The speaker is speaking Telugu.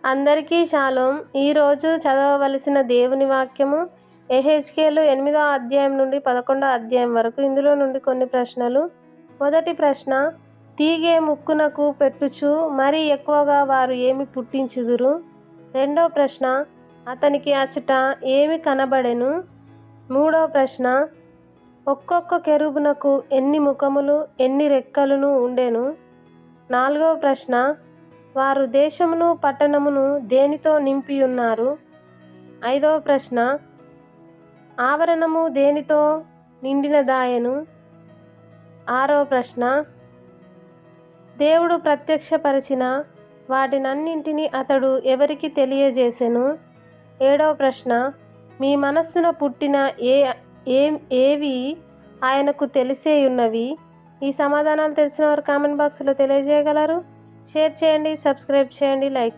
అందరికీ షాలోమ్. ఈరోజు చదవవలసిన దేవుని వాక్యము యెహెజ్కేలు 8వ అధ్యాయం నుండి 11వ అధ్యాయం వరకు. ఇందులో నుండి కొన్ని ప్రశ్నలు. మొదటి ప్రశ్న, తీగె ముక్కునకు పెట్టుచు మరీ ఎక్కువగా వారు ఏమి పుట్టించుదురు? రెండో ప్రశ్న, అతనికి అచట ఏమి కనబడెను? మూడో ప్రశ్న, ఒక్కొక్క కెరూబునకు ఎన్ని ముఖములు ఎన్ని రెక్కలును ఉండెను? నాలుగవ ప్రశ్న, వారు దేశమును పట్టణమును దేనితో నింపియున్నారు? ఐదవ ప్రశ్న, ఆవరణము దేనితో నిండినదాయెను? ఆరవ ప్రశ్న, దేవుడు ప్రత్యక్షపరిచిన వాటినన్నింటినీ అతడు ఎవరికి తెలియజేసెను? ఏడవ ప్రశ్న, మీ మనస్సున పుట్టిన ఏవి ఆయనకు తెలిసేయున్నవి? ఈ సమాధానాలు తెలిసిన వారు కామెంట్ బాక్స్లో తెలియజేయగలరు. షేర్ చేయండి, సబ్స్క్రైబ్ చేయండి, లైక్ చేయండి.